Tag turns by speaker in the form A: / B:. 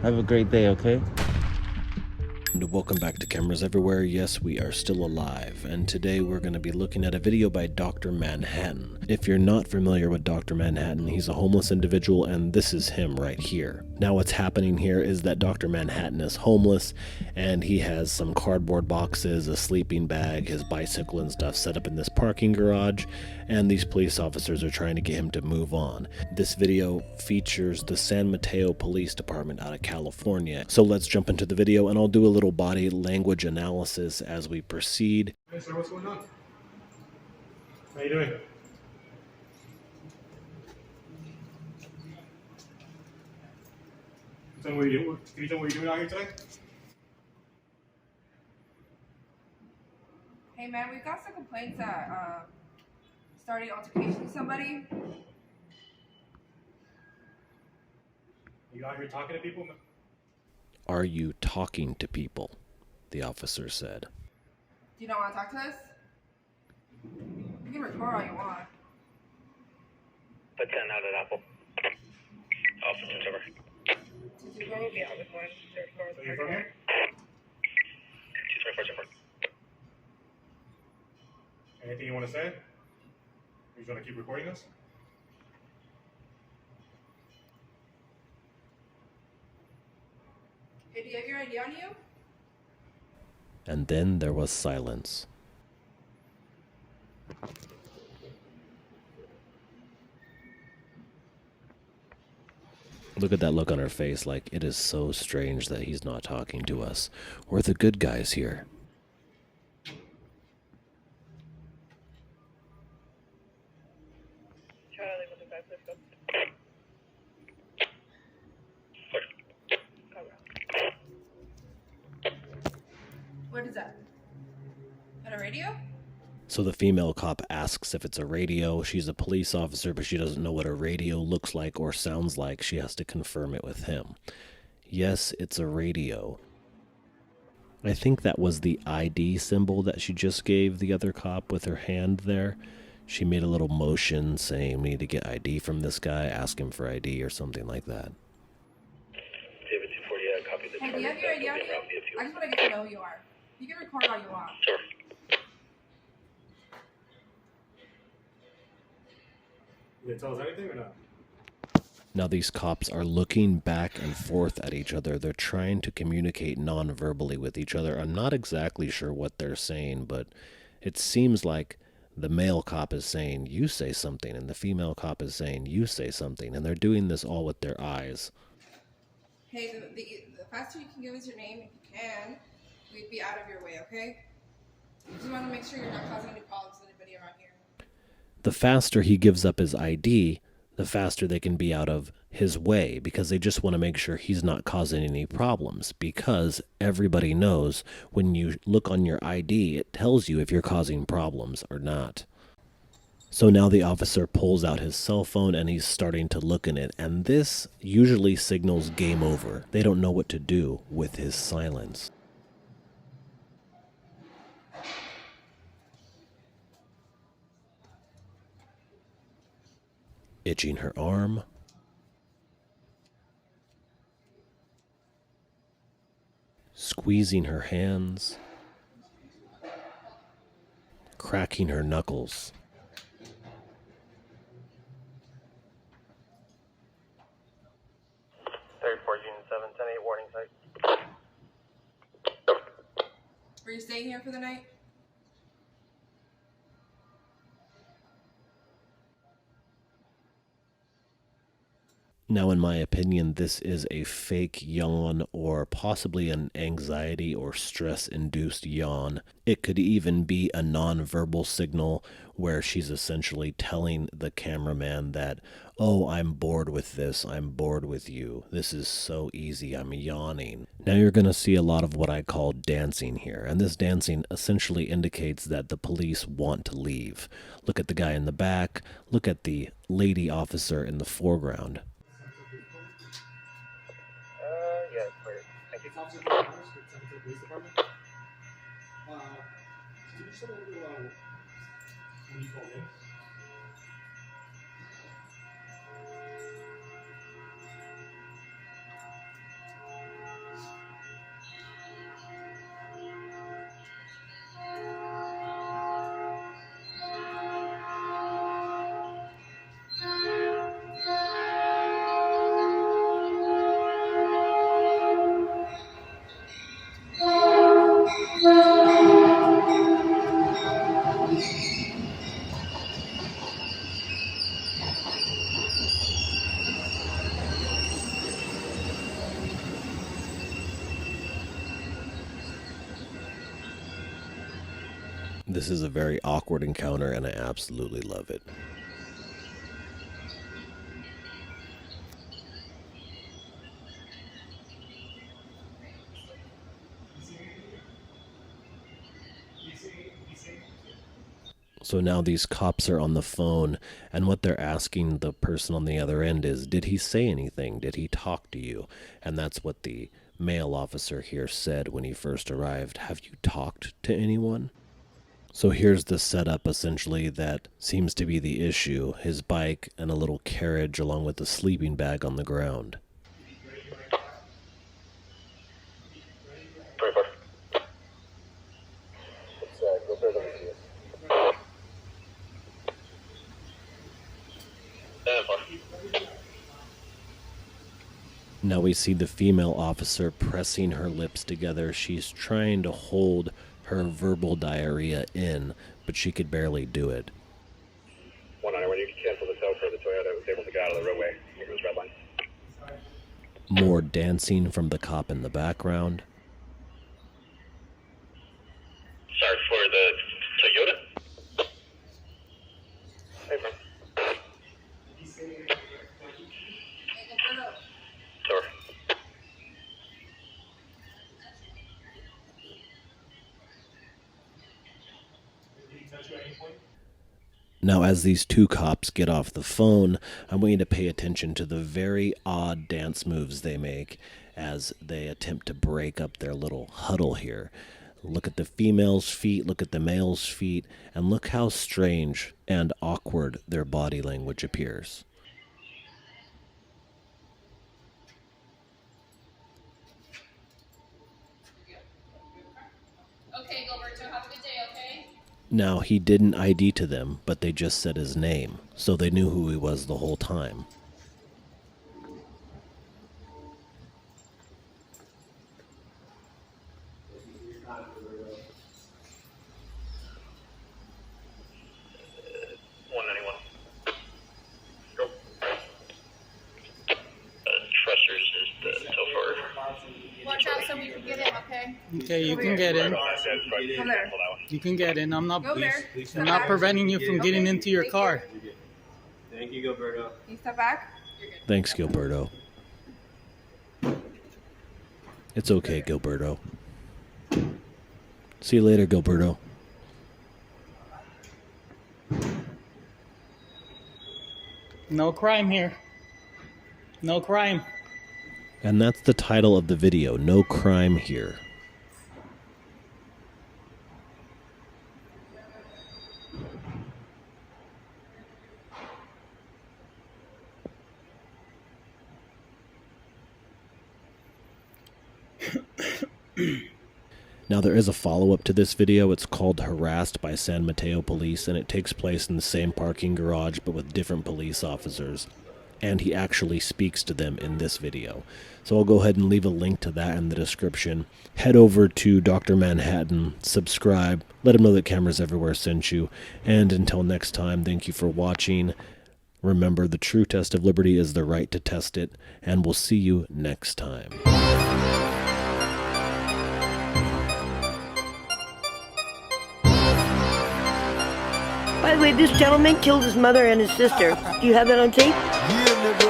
A: Have a great day, okay?
B: And welcome back to Cameras Everywhere. Yes, we are still alive, and today we're going to be looking at a video by Dr. Manhattan. If you're not familiar with Dr. Manhattan, he's a homeless individual, and this is him right here. Now what's happening here is that Dr. Manhattan is homeless, and he has some cardboard boxes, a sleeping bag, his bicycle and stuff set up in this parking garage, and these police officers are trying to get him to move on. This video features the San Mateo Police Department out of California. So let's jump into the video, and I'll do a little body language analysis as we proceed.
C: Hey sir, what's going on? How you doing? Can you tell me what you're doing out here today?
D: Hey man, we've got some complaints that started altercation with somebody.
C: You out here talking to people?
B: Are you talking to people? The officer said.
D: Do you not want to talk to us? You can record all you want.
E: Put 10 out at Apple. Officer over.
D: So you're
C: from here?
E: 224 Jennifer.
C: Anything you want to say? Or you just want to keep recording us?
D: Hey, do you have your ID on you?
B: And then there was silence. Look at that look on her face, like it is so strange that he's not talking to us. We're the good guys here.
D: What is that? At a radio?
B: So the female cop asks if it's a radio. She's a police officer, but she doesn't know what a radio looks like or sounds like. She has to confirm it with him. Yes, it's a radio. I think that was the ID symbol that she just gave the other cop with her hand there. She made a little motion saying we need to get ID from this guy, ask him for ID or something like that.
E: David 240, copy the
D: Hey, do you have your ID on you? I just want to get to know who you are. You can record all you want.
E: Sure.
C: You gonna tell us anything or not?
B: Now these cops are looking back and forth at each other. They're trying to communicate non-verbally with each other. I'm not exactly sure what they're saying, but it seems like the male cop is saying, you say something, and the female cop is saying, you say something, and they're doing this all with their eyes.
D: Hey, the faster you can give us your name, if you can, we'd be out of your way, okay? We just want to make sure you're not causing any problems to anybody around here.
B: The faster he gives up his ID, the faster they can be out of his way, because they just want to make sure he's not causing any problems, because everybody knows when you look on your ID, it tells you if you're causing problems or not. So now the officer pulls out his cell phone and he's starting to look in it, and this usually signals game over. They don't know what to do with his silence. Itching her arm. Squeezing her hands. Cracking her knuckles.
E: Unit 7, 10-8, warning site.
D: Were you staying here for the night?
B: Now, in my opinion, this is a fake yawn or possibly an anxiety or stress-induced yawn. It could even be a non-verbal signal where she's essentially telling the cameraman that, oh, I'm bored with this, I'm bored with you, this is so easy, I'm yawning. Now you're going to see a lot of what I call dancing here, and this dancing essentially indicates that the police want to leave. Look at the guy in the back, look at the lady officer in the foreground.
E: Yeah, clear. Thank you.
C: Officer San Mateo Police Department. Can you just tell me a little when you called in?
B: This is a very awkward encounter, and I absolutely love it. So now these cops are on the phone, and what they're asking the person on the other end is, did he say anything? Did he talk to you? And that's what the male officer here said when he first arrived. Have you talked to anyone? So here's the setup, essentially, that seems to be the issue. His bike and a little carriage along with a sleeping bag on the ground.
E: 24. It's Gilberto.
B: Now we see the female officer pressing her lips together. She's trying to hold her verbal diarrhea in, but she could barely do it.
E: 191, you can cancel this out for the Toyota. Was able to get out of the roadway. It was red line.
B: More dancing from the cop in the background.
E: Sorry for the Toyota. Hey, man. Sorry.
B: Now, as these two cops get off the phone, I want you to pay attention to the very odd dance moves they make as they attempt to break up their little huddle here. Look at the female's feet, look at the male's feet, and look how strange and awkward their body language appears.
D: Okay, Gilberto, have a good day, okay?
B: Now, he didn't ID to them, but they just said his name, so they knew who he was the whole time.
D: So we can get in, okay?
A: Okay, you can get in.
D: Go there.
A: You can get in. I'm not
D: Preventing
A: you from getting into your car.
F: Thank you, Gilberto.
D: Can you step back? You're good.
B: Thanks, Gilberto. It's okay, Gilberto. See you later, Gilberto.
A: No crime here. No crime.
B: And that's the title of the video, No Crime Here. Now there is a follow-up to this video. It's called Harassed by San Mateo Police, and it takes place in the same parking garage but with different police officers. And he actually speaks to them in this video. So I'll go ahead and leave a link to that in the description. Head over to Dr. Manhattan, subscribe, let him know that Cameras Everywhere sent you, and until next time, thank you for watching. Remember, the true test of liberty is the right to test it, and we'll see you next time.
G: By the way, this gentleman killed his mother and his sister. Do you have that on tape?
H: Yeah, nigga.